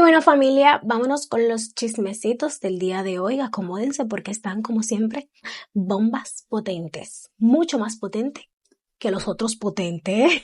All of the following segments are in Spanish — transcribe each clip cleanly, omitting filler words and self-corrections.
bueno, familia, vámonos con los chismecitos del día de hoy. Acomódense porque están, como siempre, bombas potentes. Mucho más potente que los otros potentes, ¿eh?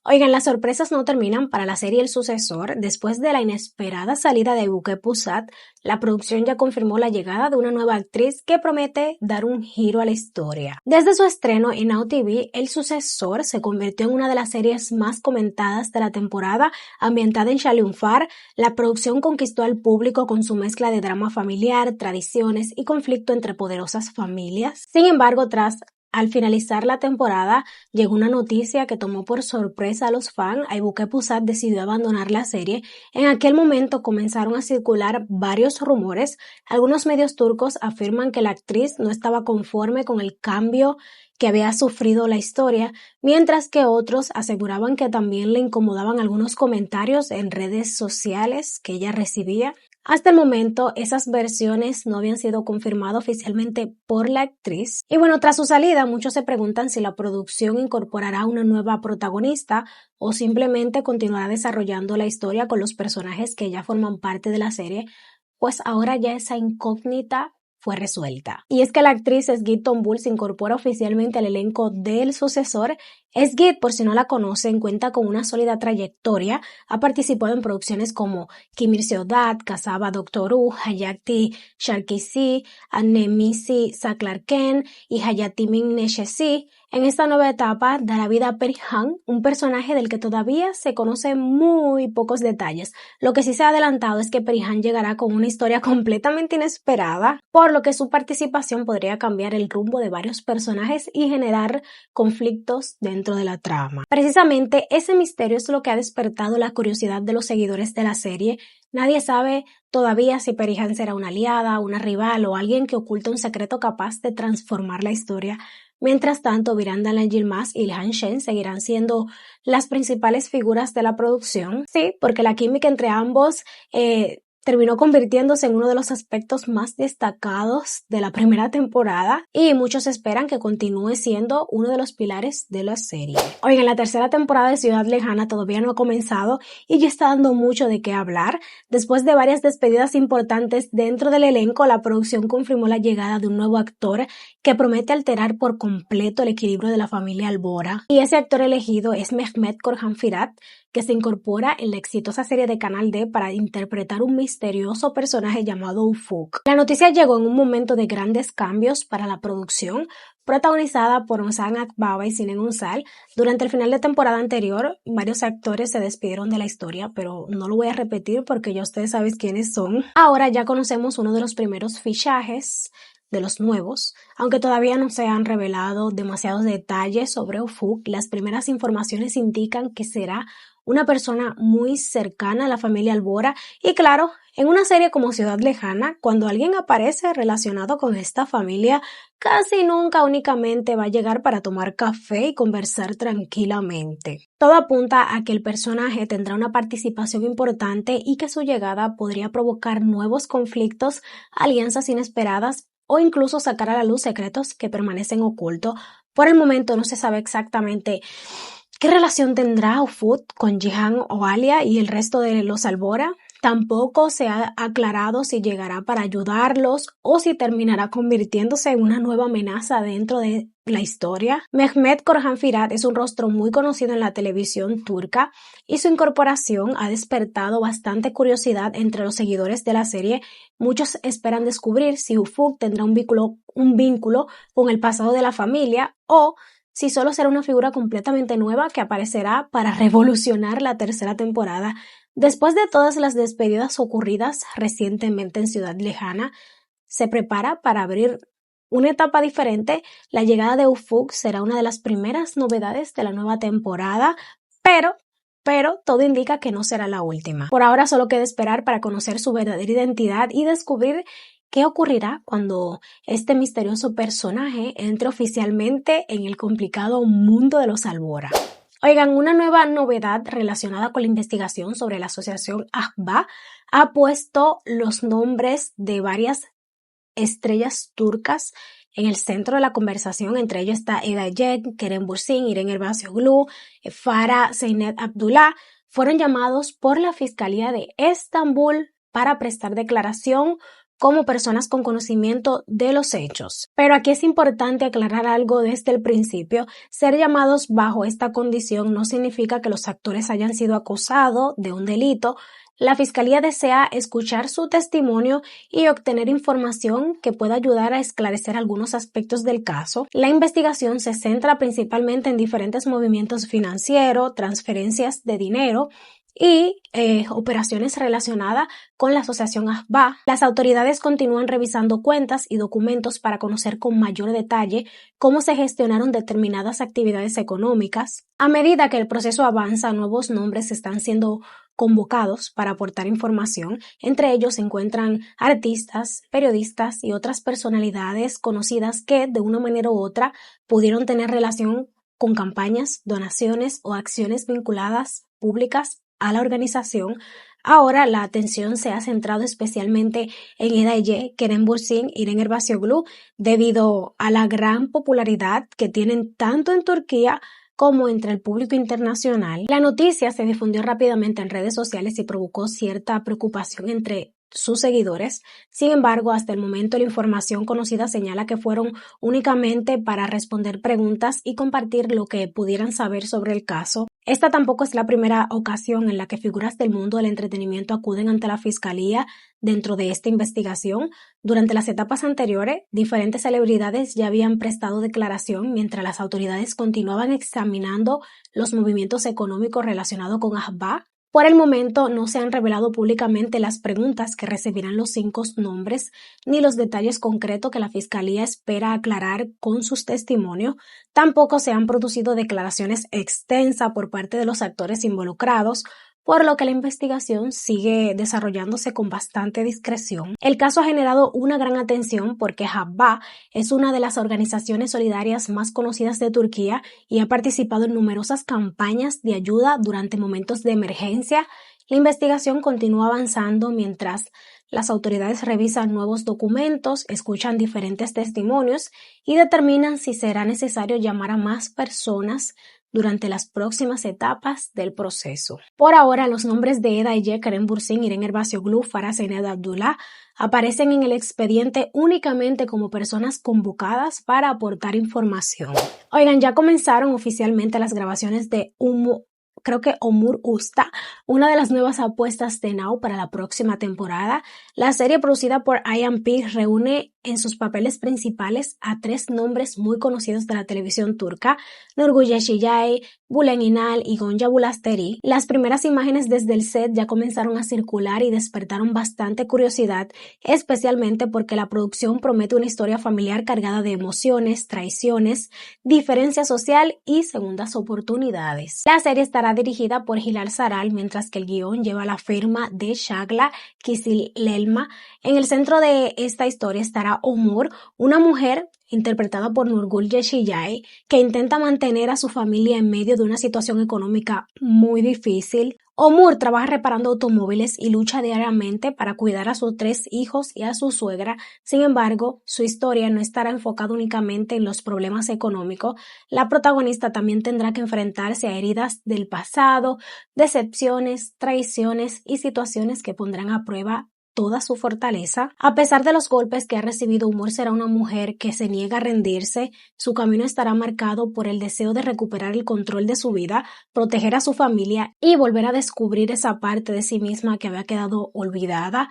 Oigan, las sorpresas no terminan para la serie El Sucesor. Después de la inesperada salida de Buque Pusat, la producción ya confirmó la llegada de una nueva actriz que promete dar un giro a la historia. Desde su estreno en Now TV, El Sucesor se convirtió en una de las series más comentadas de la temporada. Ambientada en Xaliunfar, la producción conquistó al público con su mezcla de drama familiar, tradiciones y conflicto entre poderosas familias. Sin embargo, al finalizar la temporada, llegó una noticia que tomó por sorpresa a los fans. Buque Pusat decidió abandonar la serie. En aquel momento comenzaron a circular varios rumores. Algunos medios turcos afirman que la actriz no estaba conforme con el cambio que había sufrido la historia, mientras que otros aseguraban que también le incomodaban algunos comentarios en redes sociales que ella recibía. Hasta el momento, esas versiones no habían sido confirmadas oficialmente por la actriz. Y bueno, tras su salida, muchos se preguntan si la producción incorporará una nueva protagonista o simplemente continuará desarrollando la historia con los personajes que ya forman parte de la serie, pues ahora ya esa incógnita fue resuelta. Y es que la actriz Esguit Tombul se incorpora oficialmente al elenco del Sucesor. Esguit, por si no la conocen, cuenta con una sólida trayectoria. Ha participado en producciones como Kimir Seodat, Kasaba Doktoru, Hayati Sharkisi, Annemisi Saklarken y Hayatimin Neshesi. En esta nueva etapa dará vida a Perihan, un personaje del que todavía se conocen muy pocos detalles. Lo que sí se ha adelantado es que Perihan llegará con una historia completamente inesperada, por lo que su participación podría cambiar el rumbo de varios personajes y generar conflictos dentro de la trama. Precisamente ese misterio es lo que ha despertado la curiosidad de los seguidores de la serie. Nadie sabe todavía si Perihan será una aliada, una rival o alguien que oculta un secreto capaz de transformar la historia. Mientras tanto, Virandalan Yilmaz y Ilhan Shen seguirán siendo las principales figuras de la producción. Sí, porque la química entre ambos terminó convirtiéndose en uno de los aspectos más destacados de la primera temporada y muchos esperan que continúe siendo uno de los pilares de la serie. Oigan, la tercera temporada de Ciudad Lejana todavía no ha comenzado y ya está dando mucho de qué hablar. Después de varias despedidas importantes dentro del elenco, la producción confirmó la llegada de un nuevo actor que promete alterar por completo el equilibrio de la familia Albora. Y ese actor elegido es Mehmet Korhan-Firat, que se incorpora en la exitosa serie de Canal D para interpretar un misterioso personaje llamado Ufuk. La noticia llegó en un momento de grandes cambios para la producción, protagonizada por Ozan Akbaba y Sinem Unsal. Durante el final de temporada anterior, varios actores se despidieron de la historia, pero no lo voy a repetir porque ya ustedes saben quiénes son. Ahora ya conocemos uno de los primeros fichajes de los nuevos, aunque todavía no se han revelado demasiados detalles sobre Ufuk. Las primeras informaciones indican que será una persona muy cercana a la familia Albora y claro, en una serie como Ciudad Lejana, cuando alguien aparece relacionado con esta familia, casi nunca únicamente va a llegar para tomar café y conversar tranquilamente. Todo apunta a que el personaje tendrá una participación importante y que su llegada podría provocar nuevos conflictos, alianzas inesperadas o incluso sacar a la luz secretos que permanecen ocultos. Por el momento no se sabe exactamente qué relación tendrá Ufuk con Jihan o Alia y el resto de los Albora. Tampoco se ha aclarado si llegará para ayudarlos o si terminará convirtiéndose en una nueva amenaza dentro de la historia. Mehmet Korhan-Firat es un rostro muy conocido en la televisión turca y su incorporación ha despertado bastante curiosidad entre los seguidores de la serie. Muchos esperan descubrir si Ufuk tendrá un vínculo con el pasado de la familia o si solo será una figura completamente nueva que aparecerá para revolucionar la tercera temporada. Después de todas las despedidas ocurridas recientemente en Ciudad Lejana, se prepara para abrir una etapa diferente. La llegada de Ufuk será una de las primeras novedades de la nueva temporada, pero todo indica que no será la última. Por ahora solo queda esperar para conocer su verdadera identidad y descubrir qué ocurrirá cuando este misterioso personaje entre oficialmente en el complicado mundo de los Albora. Oigan, una nueva novedad relacionada con la investigación sobre la asociación Ahba ha puesto los nombres de varias estrellas turcas en el centro de la conversación. Entre ellos está Eda Ecem, Kerem Bürsin, Irene Elbasıoğlu, Farah Zeynep Abdullah. Fueron llamados por la Fiscalía de Estambul para prestar declaración como personas con conocimiento de los hechos. Pero aquí es importante aclarar algo desde el principio. Ser llamados bajo esta condición no significa que los actores hayan sido acusados de un delito. La Fiscalía desea escuchar su testimonio y obtener información que pueda ayudar a esclarecer algunos aspectos del caso. La investigación se centra principalmente en diferentes movimientos financieros, transferencias de dinero y operaciones relacionadas con la asociación Ahbap. Las autoridades continúan revisando cuentas y documentos para conocer con mayor detalle cómo se gestionaron determinadas actividades económicas. A medida que el proceso avanza, nuevos nombres están siendo convocados para aportar información. Entre ellos se encuentran artistas, periodistas y otras personalidades conocidas que, de una manera u otra, pudieron tener relación con campañas, donaciones o acciones vinculadas públicas a la organización. Ahora la atención se ha centrado especialmente en Eda Ecem, Kerem Bürsin, Irene Elbasıoğlu, debido a la gran popularidad que tienen tanto en Turquía como entre el público internacional. La noticia se difundió rápidamente en redes sociales y provocó cierta preocupación entre sus seguidores. Sin embargo, hasta el momento la información conocida señala que fueron únicamente para responder preguntas y compartir lo que pudieran saber sobre el caso. Esta tampoco es la primera ocasión en la que figuras del mundo del entretenimiento acuden ante la Fiscalía dentro de esta investigación. Durante las etapas anteriores, diferentes celebridades ya habían prestado declaración mientras las autoridades continuaban examinando los movimientos económicos relacionados con Ahbap. Por el momento no se han revelado públicamente las preguntas que recibirán los 5 nombres ni los detalles concretos que la Fiscalía espera aclarar con sus testimonios. Tampoco se han producido declaraciones extensas por parte de los actores involucrados, por lo que la investigación sigue desarrollándose con bastante discreción. El caso ha generado una gran atención porque Ahbap es una de las organizaciones solidarias más conocidas de Turquía y ha participado en numerosas campañas de ayuda durante momentos de emergencia. La investigación continúa avanzando mientras las autoridades revisan nuevos documentos, escuchan diferentes testimonios y determinan si será necesario llamar a más personas durante las próximas etapas del proceso. Por ahora, los nombres de Eda Ecem, Kerem Bürsin, Irene Elbasıoğlu, Farah Zeynep Abdullah aparecen en el expediente únicamente como personas convocadas para aportar información. Oigan, ya comenzaron oficialmente las grabaciones de Omur Usta, una de las nuevas apuestas de Now para la próxima temporada. La serie producida por IMP reúne en sus papeles principales a 3 nombres muy conocidos de la televisión turca: Nurgül Yeşilay, Bülent İnal y Gonca Bulasteri. Las primeras imágenes desde el set ya comenzaron a circular y despertaron bastante curiosidad, especialmente porque la producción promete una historia familiar cargada de emociones, traiciones, diferencia social y segundas oportunidades. La serie estará dirigida por Hilal Saral, mientras que el guión lleva la firma de Shagla Kızılelma. En el centro de esta historia estará Omur, una mujer interpretada por Nurgül Yeşilay, que intenta mantener a su familia en medio de una situación económica muy difícil. Omur trabaja reparando automóviles y lucha diariamente para cuidar a sus 3 hijos y a su suegra. Sin embargo, su historia no estará enfocada únicamente en los problemas económicos. La protagonista también tendrá que enfrentarse a heridas del pasado, decepciones, traiciones y situaciones que pondrán a prueba toda su fortaleza. A pesar de los golpes que ha recibido, Omur será una mujer que se niega a rendirse. Su camino estará marcado por el deseo de recuperar el control de su vida, proteger a su familia y volver a descubrir esa parte de sí misma que había quedado olvidada.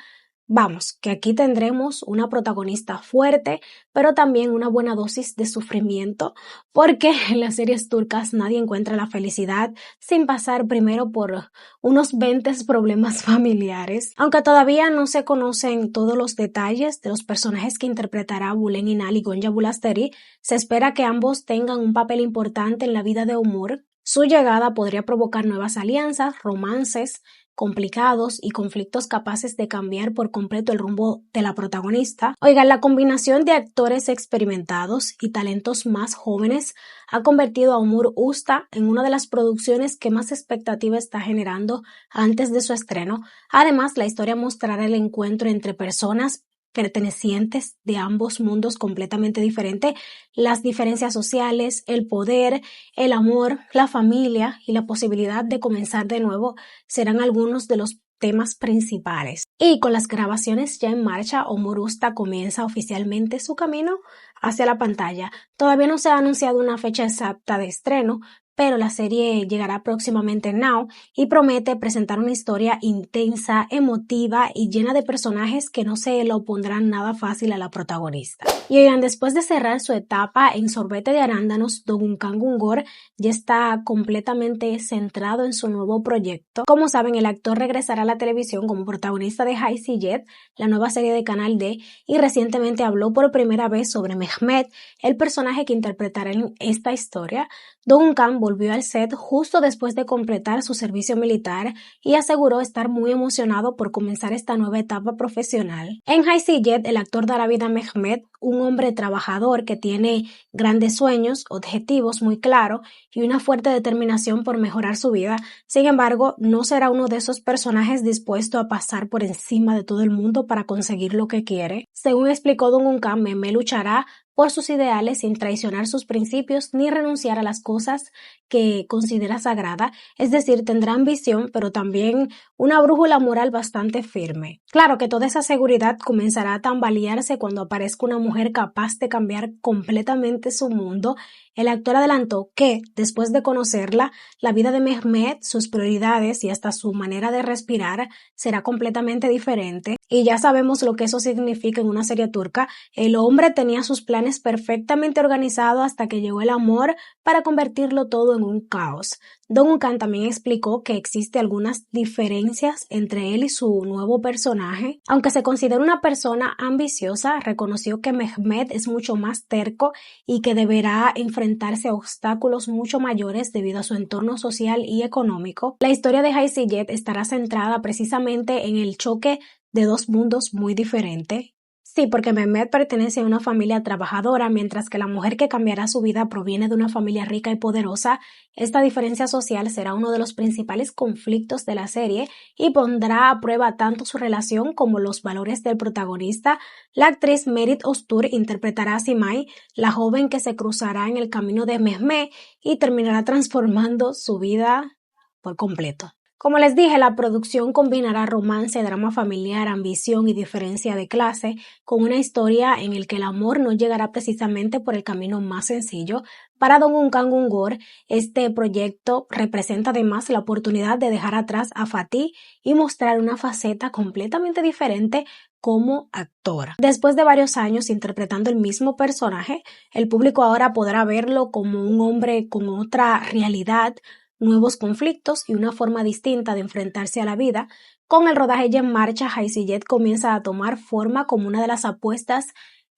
Vamos, que aquí tendremos una protagonista fuerte, pero también una buena dosis de sufrimiento, porque en las series turcas nadie encuentra la felicidad sin pasar primero por unos 20 problemas familiares. Aunque todavía no se conocen todos los detalles de los personajes que interpretará Bülent İnal y Gonca Bulasteri, se espera que ambos tengan un papel importante en la vida de Omur. Su llegada podría provocar nuevas alianzas, romances complicados y conflictos capaces de cambiar por completo el rumbo de la protagonista. Oigan, la combinación de actores experimentados y talentos más jóvenes ha convertido a Omur Usta en una de las producciones que más expectativa está generando antes de su estreno. Además, la historia mostrará el encuentro entre personas pertenecientes de ambos mundos completamente diferentes, las diferencias sociales, el poder, el amor, la familia y la posibilidad de comenzar de nuevo serán algunos de los temas principales. Y con las grabaciones ya en marcha, Omorusta comienza oficialmente su camino hacia la pantalla. Todavía no se ha anunciado una fecha exacta de estreno, pero la serie llegará próximamente en Now y promete presentar una historia intensa, emotiva y llena de personajes que no se lo pondrán nada fácil a la protagonista. Y oigan, después de cerrar su etapa en Sorbete de Arándanos, Do Un Kang Un Gor ya está completamente centrado en su nuevo proyecto. Como saben, el actor regresará a la televisión como protagonista de High Sea Jet, la nueva serie de Canal D, y recientemente habló por primera vez sobre Mehmet, el personaje que interpretará en esta historia. Do Un Kang volvió al set justo después de completar su servicio militar y aseguró estar muy emocionado por comenzar esta nueva etapa profesional. En High Sea Jet, el actor dará vida a Mehmet, un hombre trabajador que tiene grandes sueños, objetivos muy claros y una fuerte determinación por mejorar su vida. Sin embargo, no será uno de esos personajes dispuesto a pasar por encima de todo el mundo para conseguir lo que quiere. Según explicó Do Un Kang, Mehmet luchará por sus ideales sin traicionar sus principios ni renunciar a las cosas que considera sagrada, es decir, tendrá ambición, pero también una brújula moral bastante firme. Claro que toda esa seguridad comenzará a tambalearse cuando aparezca una mujer capaz de cambiar completamente su mundo. El actor adelantó que, después de conocerla, la vida de Mehmet, sus prioridades y hasta su manera de respirar será completamente diferente. Y ya sabemos lo que eso significa en una serie turca. El hombre tenía sus planes perfectamente organizados hasta que llegó el amor para convertirlo todo en un caos. Do Un Kang también explicó que existen algunas diferencias entre él y su nuevo personaje. Aunque se considera una persona ambiciosa, reconoció que Mehmet es mucho más terco y que deberá enfrentarse a obstáculos mucho mayores debido a su entorno social y económico. La historia de High Sea Jet estará centrada precisamente en el choque de dos mundos muy diferentes. Sí, porque Mehmet pertenece a una familia trabajadora, mientras que la mujer que cambiará su vida proviene de una familia rica y poderosa. Esta diferencia social será uno de los principales conflictos de la serie y pondrá a prueba tanto su relación como los valores del protagonista. La actriz Merit Öztürk interpretará a Simay, la joven que se cruzará en el camino de Mehmet y terminará transformando su vida por completo. Como les dije, la producción combinará romance, drama familiar, ambición y diferencia de clase con una historia en la que el amor no llegará precisamente por el camino más sencillo. Para Do Un Kang Un Gor, este proyecto representa además la oportunidad de dejar atrás a Fatih y mostrar una faceta completamente diferente como actor. Después de varios años interpretando el mismo personaje, el público ahora podrá verlo como un hombre con otra realidad, nuevos conflictos y una forma distinta de enfrentarse a la vida. Con el rodaje ya en marcha, High Sea Jet comienza a tomar forma como una de las apuestas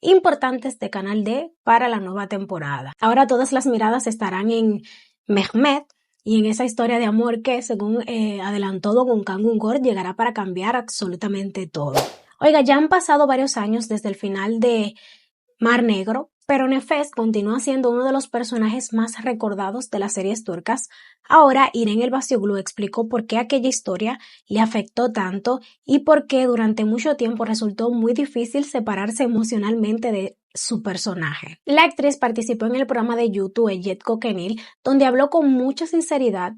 importantes de Canal D para la nueva temporada. Ahora todas las miradas estarán en Mehmet y en esa historia de amor que, según adelantó Do Un Kang Un Gor, llegará para cambiar absolutamente todo. Oiga, ya han pasado varios años desde el final de Mar Negro, pero Nefes continúa siendo uno de los personajes más recordados de las series turcas. Ahora Irene Elbacıoğlu explicó por qué aquella historia le afectó tanto y por qué durante mucho tiempo resultó muy difícil separarse emocionalmente de su personaje. La actriz participó en el programa de YouTube Jet Kokenil, donde habló con mucha sinceridad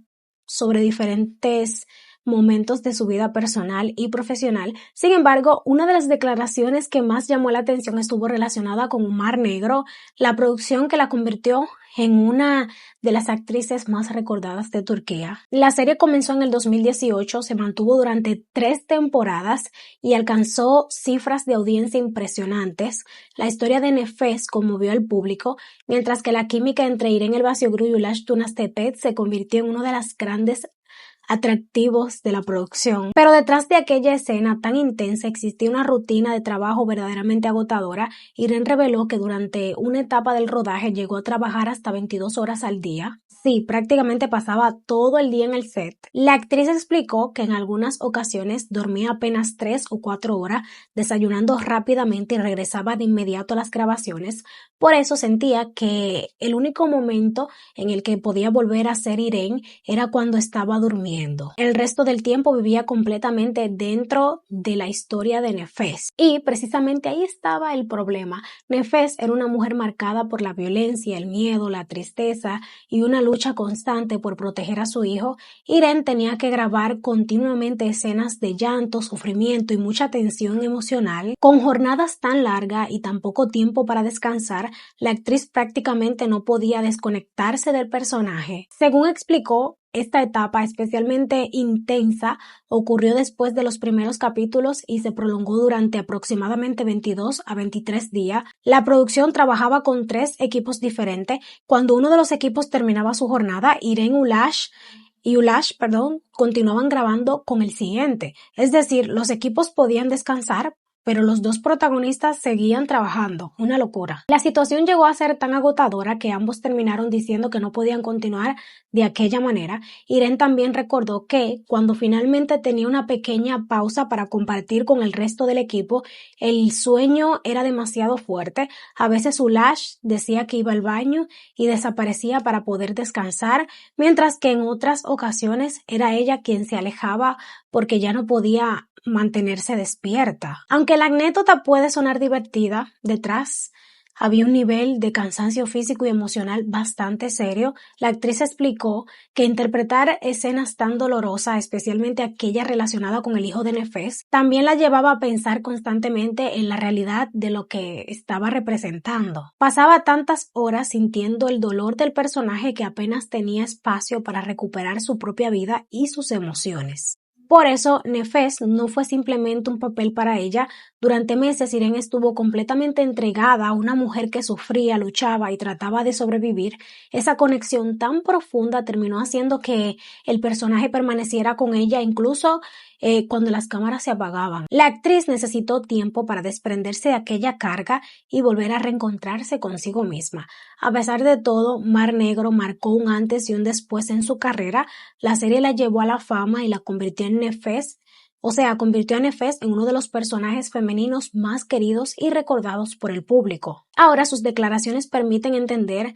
sobre diferentes momentos de su vida personal y profesional. Sin embargo, una de las declaraciones que más llamó la atención estuvo relacionada con Mar Negro, la producción que la convirtió en una de las actrices más recordadas de Turquía. La serie comenzó en el 2018, se mantuvo durante 3 temporadas y alcanzó cifras de audiencia impresionantes. La historia de Nefes conmovió al público, mientras que la química entre Irene Elbacıoğlu y Ulaş Tunastepet se convirtió en una de las grandes atractivos de la producción. Pero detrás de aquella escena tan intensa existía una rutina de trabajo verdaderamente agotadora. Irene reveló que durante una etapa del rodaje llegó a trabajar hasta 22 horas al día. Sí, prácticamente pasaba todo el día en el set. La actriz explicó que en algunas ocasiones dormía apenas 3 o 4 horas, desayunando rápidamente y regresaba de inmediato a las grabaciones. Por eso sentía que el único momento en el que podía volver a ser Irene era cuando estaba durmiendo. El resto del tiempo vivía completamente dentro de la historia de Nefes. Y precisamente ahí estaba el problema. Nefes era una mujer marcada por la violencia, el miedo, la tristeza y una lucha constante por proteger a su hijo. Irene tenía que grabar continuamente escenas de llanto, sufrimiento y mucha tensión emocional. Con jornadas tan largas y tan poco tiempo para descansar, la actriz prácticamente no podía desconectarse del personaje. Según explicó, esta etapa especialmente intensa ocurrió después de los primeros capítulos y se prolongó durante aproximadamente 22 a 23 días. La producción trabajaba con 3 equipos diferentes. Cuando uno de los equipos terminaba su jornada, Irene y Ulash, continuaban grabando con el siguiente. Es decir, los equipos podían descansar, pero los 2 protagonistas seguían trabajando. Una locura. La situación llegó a ser tan agotadora que ambos terminaron diciendo que no podían continuar de aquella manera. Irene también recordó que cuando finalmente tenía una pequeña pausa para compartir con el resto del equipo, el sueño era demasiado fuerte. A veces Ulash decía que iba al baño y desaparecía para poder descansar, mientras que en otras ocasiones era ella quien se alejaba porque ya no podía mantenerse despierta. Aunque la anécdota puede sonar divertida, detrás había un nivel de cansancio físico y emocional bastante serio. La actriz explicó que interpretar escenas tan dolorosas, especialmente aquella relacionada con el hijo de Nefes, también la llevaba a pensar constantemente en la realidad de lo que estaba representando. Pasaba tantas horas sintiendo el dolor del personaje que apenas tenía espacio para recuperar su propia vida y sus emociones. Por eso, Nefes no fue simplemente un papel para ella. Durante meses, Irene estuvo completamente entregada a una mujer que sufría, luchaba y trataba de sobrevivir. Esa conexión tan profunda terminó haciendo que el personaje permaneciera con ella incluso cuando las cámaras se apagaban. La actriz necesitó tiempo para desprenderse de aquella carga y volver a reencontrarse consigo misma. A pesar de todo, Mar Negro marcó un antes y un después en su carrera. La serie la llevó a la fama y la convirtió en Nefes, convirtió a Nefes en uno de los personajes femeninos más queridos y recordados por el público. Ahora sus declaraciones permiten entender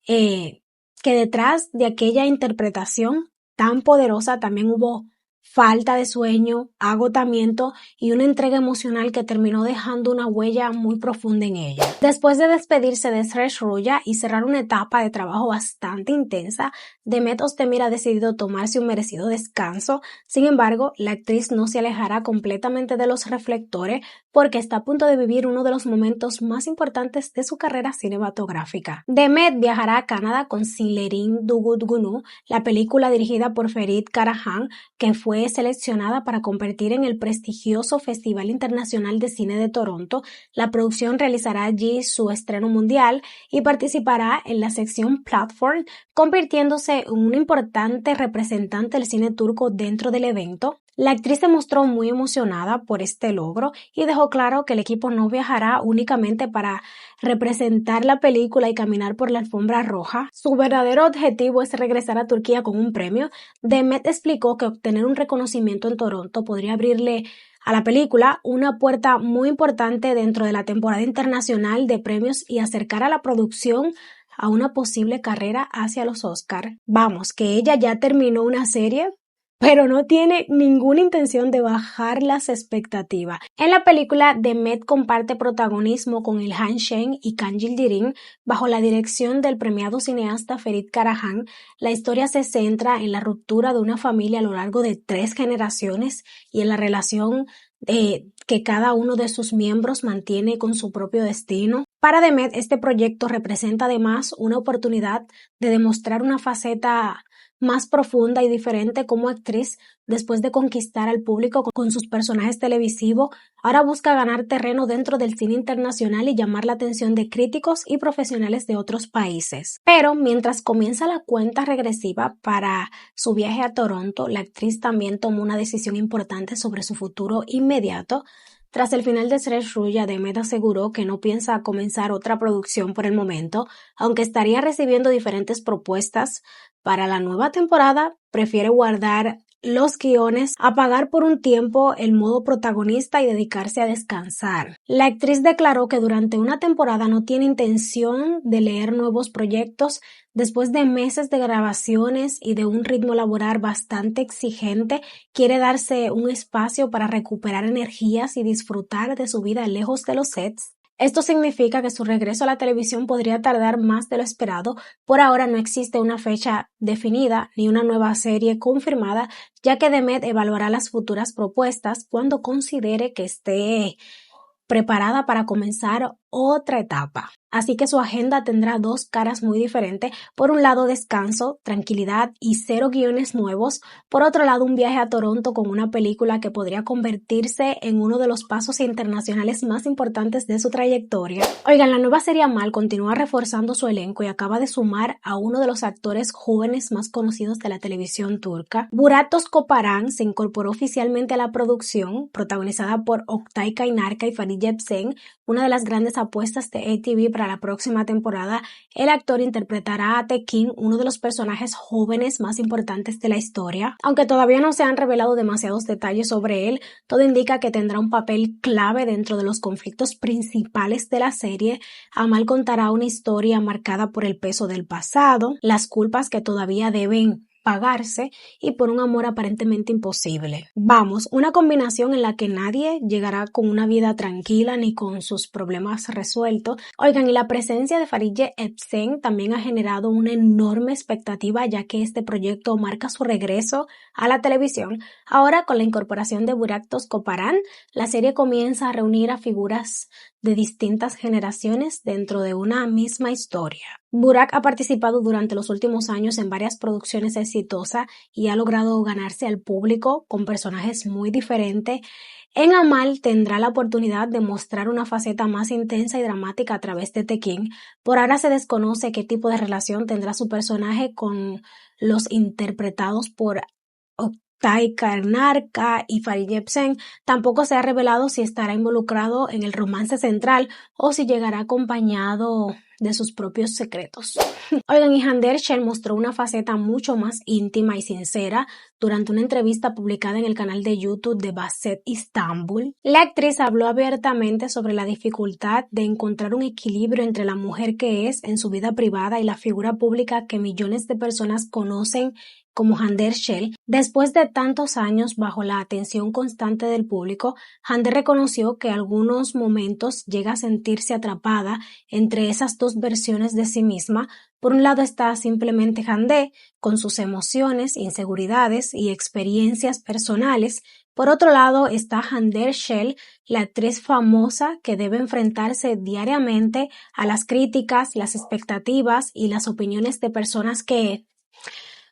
que detrás de aquella interpretación tan poderosa también hubo falta de sueño, agotamiento y una entrega emocional que terminó dejando una huella muy profunda en ella. Después de despedirse de Serge Roya y cerrar una etapa de trabajo bastante intensa, Demet Özdemir ha decidido tomarse un merecido descanso. Sin embargo, la actriz no se alejará completamente de los reflectores porque está a punto de vivir uno de los momentos más importantes de su carrera cinematográfica. Demet viajará a Canadá con Sillerin Dugudgunu, la película dirigida por Ferit Karahan, que fue seleccionada para competir en el prestigioso Festival Internacional de Cine de Toronto. La producción realizará allí su estreno mundial y participará en la sección Platform, convirtiéndose en un importante representante del cine turco dentro del evento. La actriz se mostró muy emocionada por este logro y dejó claro que el equipo no viajará únicamente para representar la película y caminar por la alfombra roja. Su verdadero objetivo es regresar a Turquía con un premio. Demet explicó que obtener un reconocimiento en Toronto podría abrirle a la película una puerta muy importante dentro de la temporada internacional de premios y acercar a la producción a una posible carrera hacia los Oscar. Vamos, que ella ya terminó una serie, pero no tiene ninguna intención de bajar las expectativas. En la película, Demet comparte protagonismo con Ilhan Shen y Can Yildirim bajo la dirección del premiado cineasta Ferit Karahan. La historia se centra en la ruptura de una familia a lo largo de 3 generaciones y en la relación que cada uno de sus miembros mantiene con su propio destino. Para Demet, este proyecto representa además una oportunidad de demostrar una faceta más profunda y diferente como actriz. Después de conquistar al público con sus personajes televisivos, ahora busca ganar terreno dentro del cine internacional y llamar la atención de críticos y profesionales de otros países. Pero mientras comienza la cuenta regresiva para su viaje a Toronto, la actriz también tomó una decisión importante sobre su futuro inmediato. Tras el final de Shrek Ruya, Demet aseguró que no piensa comenzar otra producción por el momento, aunque estaría recibiendo diferentes propuestas para la nueva temporada, prefiere guardar los guiones, apagar por un tiempo el modo protagonista y dedicarse a descansar. La actriz declaró que durante una temporada no tiene intención de leer nuevos proyectos después de meses de grabaciones y de un ritmo laboral bastante exigente. Quiere darse un espacio para recuperar energías y disfrutar de su vida lejos de los sets. Esto significa que su regreso a la televisión podría tardar más de lo esperado. Por ahora no existe una fecha definida ni una nueva serie confirmada, ya que Demet evaluará las futuras propuestas cuando considere que esté preparada para comenzar otra etapa. Así que su agenda tendrá dos caras muy diferentes. Por un lado, descanso, tranquilidad y 0 guiones nuevos. Por otro lado, un viaje a Toronto con una película que podría convertirse en uno de los pasos internacionales más importantes de su trayectoria. Oigan, la nueva serie Amal continúa reforzando su elenco y acaba de sumar a uno de los actores jóvenes más conocidos de la televisión turca. Burak Özkoparan se incorporó oficialmente a la producción, protagonizada por Oktay Kaynarca y Farid Yepsen, una de las grandes apuestas de ATV para la próxima temporada. El actor interpretará a Tekin, uno de los personajes jóvenes más importantes de la historia. Aunque todavía no se han revelado demasiados detalles sobre él, todo indica que tendrá un papel clave dentro de los conflictos principales de la serie. Amal contará una historia marcada por el peso del pasado, las culpas que todavía deben pagarse y por un amor aparentemente imposible. Vamos, una combinación en la que nadie llegará con una vida tranquila ni con sus problemas resueltos. Oigan, y la presencia de Farid Yepsen también ha generado una enorme expectativa, ya que este proyecto marca su regreso a la televisión. Ahora, con la incorporación de Burak Özkoparan, la serie comienza a reunir a figuras de distintas generaciones dentro de una misma historia. Burak ha participado durante los últimos años en varias producciones exitosas y ha logrado ganarse al público con personajes muy diferentes. En Amal tendrá la oportunidad de mostrar una faceta más intensa y dramática a través de Tekin. Por ahora se desconoce qué tipo de relación tendrá su personaje con los interpretados por Oktay Kaynarca y Farid Yepsen. Tampoco se ha revelado si estará involucrado en el romance central o si llegará acompañado de sus propios secretos. Oigan, y Hande Erçel mostró una faceta mucho más íntima y sincera durante una entrevista publicada en el canal de YouTube de Basset Istanbul. La actriz habló abiertamente sobre la dificultad de encontrar un equilibrio entre la mujer que es en su vida privada y la figura pública que millones de personas conocen como Hande Erçel. Después de tantos años bajo la atención constante del público, Hande reconoció que en algunos momentos llega a sentirse atrapada entre esas dos versiones de sí misma. Por un lado está simplemente Hande, con sus emociones, inseguridades y experiencias personales. Por otro lado está Hande Erçel, la actriz famosa que debe enfrentarse diariamente a las críticas, las expectativas y las opiniones de personas que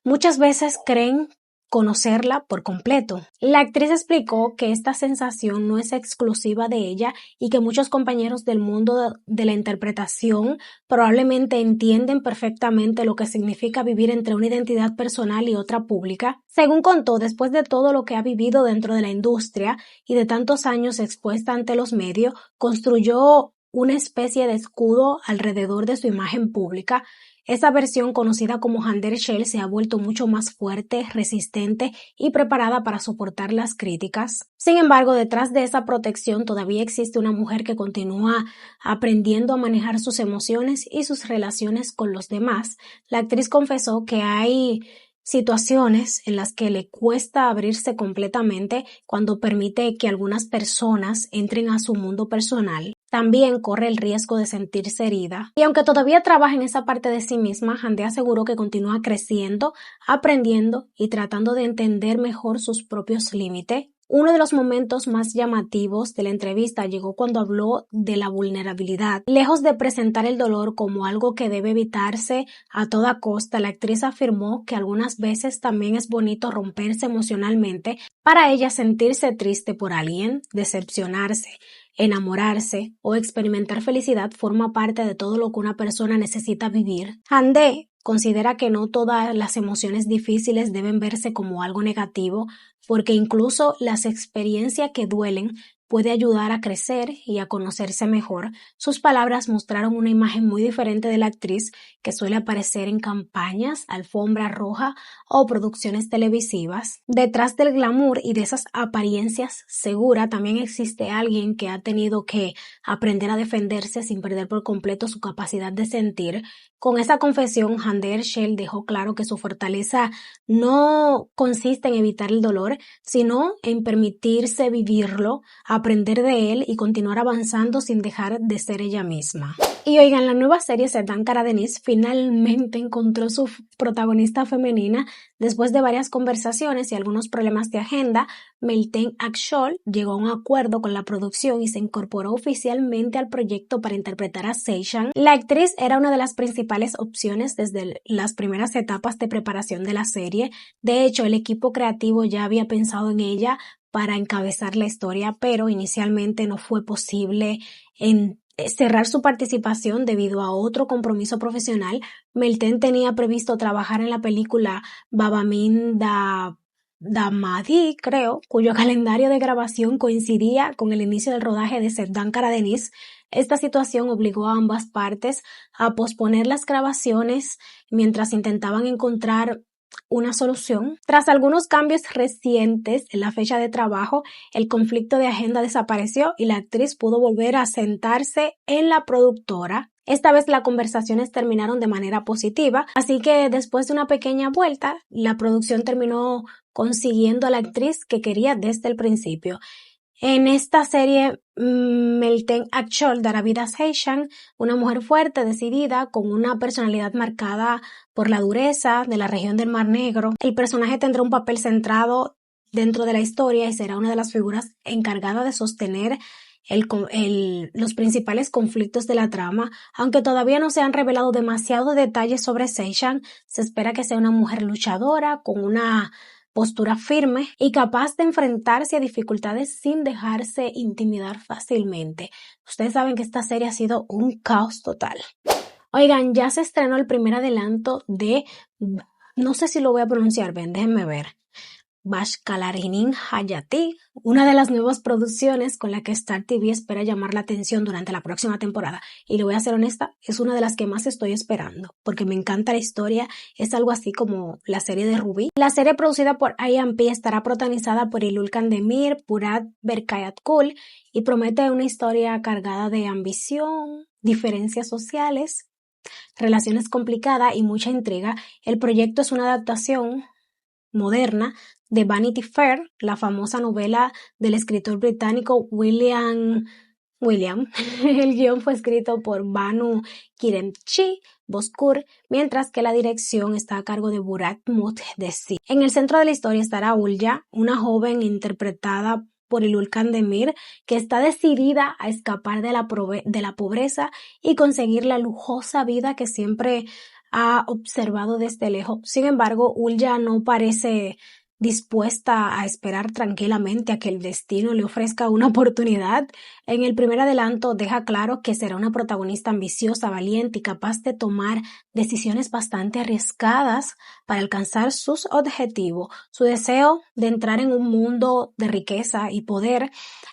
muchas veces creen conocerla por completo. La actriz explicó que esta sensación no es exclusiva de ella y que muchos compañeros del mundo de la interpretación probablemente entienden perfectamente lo que significa vivir entre una identidad personal y otra pública. Según contó, después de todo lo que ha vivido dentro de la industria y de tantos años expuesta ante los medios, construyó una especie de escudo alrededor de su imagen pública. Esa versión, conocida como Hande Erçel, se ha vuelto mucho más fuerte, resistente y preparada para soportar las críticas. Sin embargo, detrás de esa protección todavía existe una mujer que continúa aprendiendo a manejar sus emociones y sus relaciones con los demás. La actriz confesó que hay situaciones en las que le cuesta abrirse completamente cuando permite que algunas personas entren a su mundo personal. También corre el riesgo de sentirse herida. Y aunque todavía trabaja en esa parte de sí misma, Hande aseguró que continúa creciendo, aprendiendo y tratando de entender mejor sus propios límites. Uno de los momentos más llamativos de la entrevista llegó cuando habló de la vulnerabilidad. Lejos de presentar el dolor como algo que debe evitarse a toda costa, la actriz afirmó que algunas veces también es bonito romperse emocionalmente. Para ella, sentirse triste por alguien, decepcionarse, enamorarse o experimentar felicidad forma parte de todo lo que una persona necesita vivir. Hande considera que no todas las emociones difíciles deben verse como algo negativo, porque incluso las experiencias que duelen puede ayudar a crecer y a conocerse mejor. Sus palabras mostraron una imagen muy diferente de la actriz que suele aparecer en campañas, alfombra roja o producciones televisivas. Detrás del glamour y de esas apariencias seguras también existe alguien que ha tenido que aprender a defenderse sin perder por completo su capacidad de sentir. Con esa confesión, Hande Erçel dejó claro que su fortaleza no consiste en evitar el dolor, sino en permitirse vivirlo, aprender de él y continuar avanzando sin dejar de ser ella misma. Y oigan, la nueva serie Sevdan Karadeniz finalmente encontró su protagonista femenina después de varias conversaciones y algunos problemas de agenda. Meltem Akşol llegó a un acuerdo con la producción y se incorporó oficialmente al proyecto para interpretar a Seyşan. La actriz era una de las principales opciones desde las primeras etapas de preparación de la serie. De hecho, el equipo creativo ya había pensado en ella para encabezar la historia, pero inicialmente no fue posible cerrar su participación debido a otro compromiso profesional. Meltem tenía previsto trabajar en la película Babamin Damadi, creo, cuyo calendario de grabación coincidía con el inicio del rodaje de Sevdan Karadeniz. Esta situación obligó a ambas partes a posponer las grabaciones mientras intentaban encontrar una solución. Tras algunos cambios recientes en la fecha de trabajo, el conflicto de agenda desapareció y la actriz pudo volver a sentarse en la productora. Esta vez las conversaciones terminaron de manera positiva, así que después de una pequeña vuelta, la producción terminó consiguiendo a la actriz que quería desde el principio. En esta serie, Meltem Akşol dará vida a Seyşan, una mujer fuerte, decidida, con una personalidad marcada por la dureza de la región del Mar Negro. El personaje tendrá un papel centrado dentro de la historia y será una de las figuras encargadas de sostener los principales conflictos de la trama. Aunque todavía no se han revelado demasiados detalles sobre Seyşan, se espera que sea una mujer luchadora con una postura firme y capaz de enfrentarse a dificultades sin dejarse intimidar fácilmente. Ustedes saben que esta serie ha sido un caos total. Oigan, ya se estrenó el primer adelanto de, no sé si lo voy a pronunciar bien, déjenme ver, Başkalarının Hayatı, una de las nuevas producciones con la que Star TV espera llamar la atención durante la próxima temporada. Y le voy a ser honesta, es una de las que más estoy esperando, porque me encanta la historia, es algo así como la serie de Ruby. La serie producida por IMP estará protagonizada por İlknur Kandemir, Burak Berkayakul y promete una historia cargada de ambición, diferencias sociales, relaciones complicadas y mucha intriga. El proyecto es una adaptación moderna de Vanity Fair, la famosa novela del escritor británico William. El guión fue escrito por Banu Kiremchi Bozkır, mientras que la dirección está a cargo de Burak Muhteşem. En el centro de la historia estará Ulya, una joven interpretada por İlknur Kandemir, que está decidida a escapar de la pobreza y conseguir la lujosa vida que siempre ha observado desde lejos. Sin embargo, Ulya no parece dispuesta a esperar tranquilamente a que el destino le ofrezca una oportunidad. En el primer adelanto deja claro que será una protagonista ambiciosa, valiente y capaz de tomar decisiones bastante arriesgadas para alcanzar sus objetivos. Su deseo de entrar en un mundo de riqueza y poder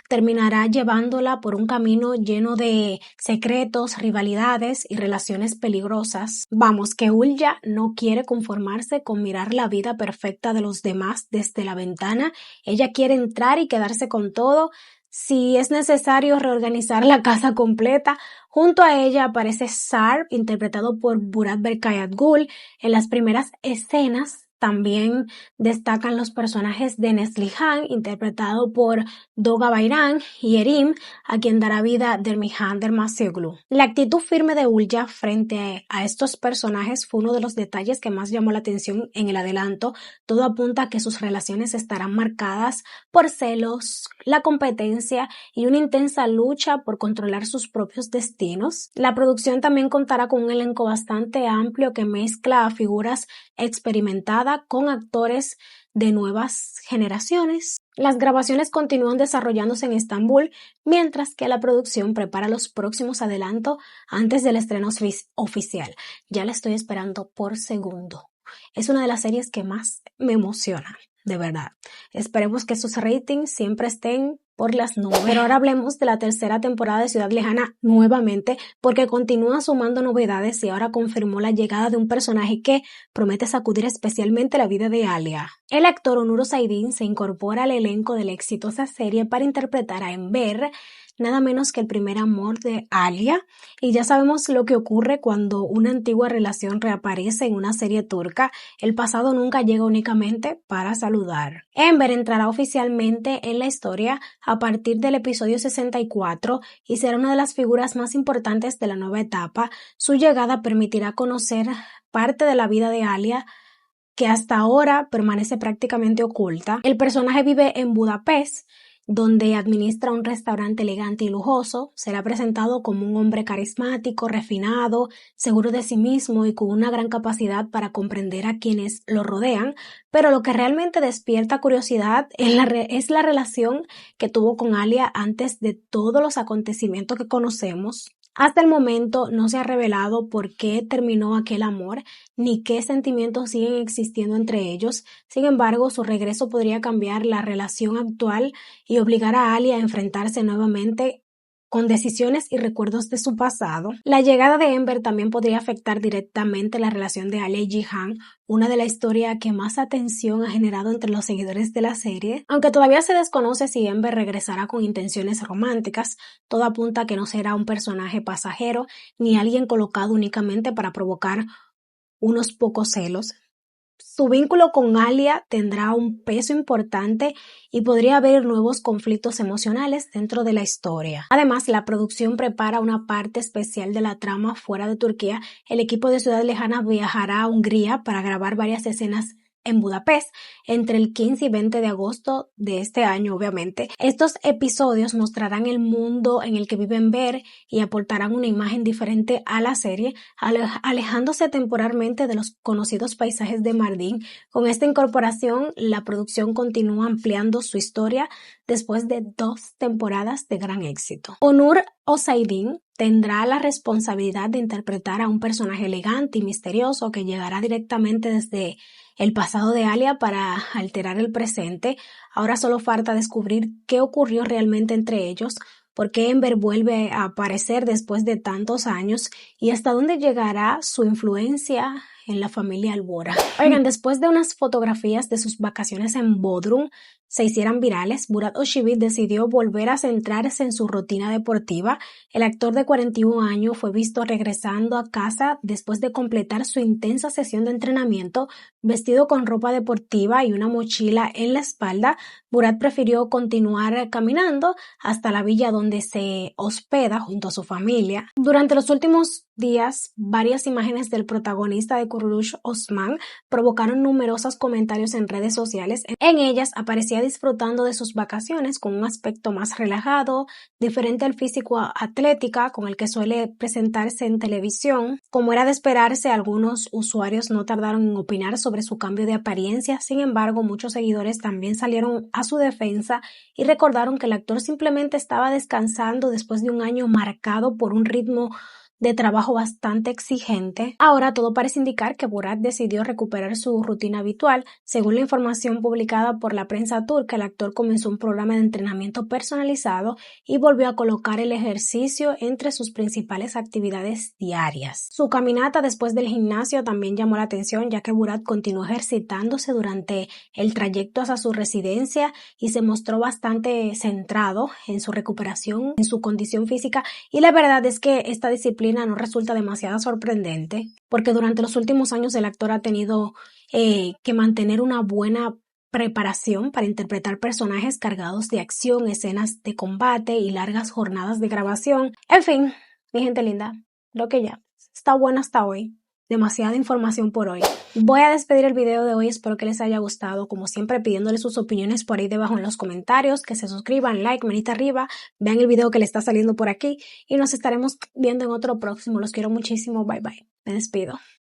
terminará llevándola por un camino lleno de secretos, rivalidades y relaciones peligrosas. Vamos, que Ulya no quiere conformarse con mirar la vida perfecta de los demás desde la ventana. Ella quiere entrar y quedarse con todo. Si es necesario reorganizar la casa completa. Junto a ella aparece Sarp, interpretado por Burak Berkayakul. En las primeras escenas también destacan los personajes de Neslihan, interpretado por Doga Bayram, y Erim, a quien dará vida Dermihan Dermasyoglu. La actitud firme de Ulya frente a estos personajes fue uno de los detalles que más llamó la atención en el adelanto. Todo apunta a que sus relaciones estarán marcadas por celos, la competencia y una intensa lucha por controlar sus propios destinos. La producción también contará con un elenco bastante amplio que mezcla a figuras experimentadas con actores de nuevas generaciones. Las grabaciones continúan desarrollándose en Estambul, mientras que la producción prepara los próximos adelantos antes del estreno oficial. Ya la estoy esperando por segundo. Es una de las series que más me emociona, de verdad. Esperemos que sus ratings siempre estén por las nubes. Pero ahora hablemos de la tercera temporada de Ciudad Lejana nuevamente, porque continúa sumando novedades y ahora confirmó la llegada de un personaje que promete sacudir especialmente la vida de Alia. El actor Onur Saidin se incorpora al elenco de la exitosa serie para interpretar a Enver, nada menos que el primer amor de Alia, y ya sabemos lo que ocurre cuando una antigua relación reaparece en una serie turca. El pasado nunca llega únicamente para saludar. Enver entrará oficialmente en la historia a partir del episodio 64 y será una de las figuras más importantes de la nueva etapa. Su llegada permitirá conocer parte de la vida de Alia, que hasta ahora permanece prácticamente oculta. El personaje vive en Budapest, donde administra un restaurante elegante y lujoso. Será presentado como un hombre carismático, refinado, seguro de sí mismo y con una gran capacidad para comprender a quienes lo rodean, pero lo que realmente despierta curiosidad es la relación que tuvo con Alia antes de todos los acontecimientos que conocemos. Hasta el momento no se ha revelado por qué terminó aquel amor, ni qué sentimientos siguen existiendo entre ellos. Sin embargo, su regreso podría cambiar la relación actual y obligar a Alia a enfrentarse nuevamente con decisiones y recuerdos de su pasado. La llegada de Enver también podría afectar directamente la relación de Alia y Jihan, una de la historia que más atención ha generado entre los seguidores de la serie. Aunque todavía se desconoce si Enver regresará con intenciones románticas, todo apunta a que no será un personaje pasajero ni alguien colocado únicamente para provocar unos pocos celos. Su vínculo con Alia tendrá un peso importante y podría haber nuevos conflictos emocionales dentro de la historia. Además, la producción prepara una parte especial de la trama fuera de Turquía. El equipo de Ciudad Lejana viajará a Hungría para grabar varias escenas en Budapest entre el 15 y 20 de agosto de este año, obviamente. Estos episodios mostrarán el mundo en el que vive Enver y aportarán una imagen diferente a la serie, alejándose temporalmente de los conocidos paisajes de Mardin. Con esta incorporación, la producción continúa ampliando su historia después de 2 temporadas de gran éxito. Onur Saidin tendrá la responsabilidad de interpretar a un personaje elegante y misterioso que llegará directamente desde el pasado de Alia para alterar el presente. Ahora solo falta descubrir qué ocurrió realmente entre ellos, por qué Enver vuelve a aparecer después de tantos años y hasta dónde llegará su influencia en la familia Albora. Oigan, después de unas fotografías de sus vacaciones en Bodrum se hicieran virales, Murat Özçivit decidió volver a centrarse en su rutina deportiva. El actor de 41 años fue visto regresando a casa después de completar su intensa sesión de entrenamiento, vestido con ropa deportiva y una mochila en la espalda. Murat prefirió continuar caminando hasta la villa donde se hospeda junto a su familia. Durante los últimos días, varias imágenes del protagonista de Kuruluş Osman provocaron numerosos comentarios en redes sociales. En ellas aparecía disfrutando de sus vacaciones con un aspecto más relajado, diferente al físico atlética con el que suele presentarse en televisión. Como era de esperarse, algunos usuarios no tardaron en opinar sobre su cambio de apariencia. Sin embargo, muchos seguidores también salieron a su defensa y recordaron que el actor simplemente estaba descansando después de un año marcado por un ritmo de trabajo bastante exigente. Ahora todo parece indicar que Murat decidió recuperar su rutina habitual. Según la información publicada por la prensa turca, el actor comenzó un programa de entrenamiento personalizado y volvió a colocar el ejercicio entre sus principales actividades diarias. Su caminata después del gimnasio también llamó la atención, ya que Murat continuó ejercitándose durante el trayecto hacia su residencia y se mostró bastante centrado en su recuperación, en su condición física, y la verdad es que esta disciplina no resulta demasiado sorprendente, porque durante los últimos años el actor ha tenido que mantener una buena preparación para interpretar personajes cargados de acción, escenas de combate y largas jornadas de grabación. En fin, mi gente linda, creo que ya está bueno hasta hoy. Demasiada información por hoy. Voy a despedir el video de hoy, espero que les haya gustado, como siempre pidiéndoles sus opiniones por ahí debajo en los comentarios, que se suscriban, like, manita arriba, vean el video que le está saliendo por aquí y nos estaremos viendo en otro próximo. Los quiero muchísimo, bye bye, me despido.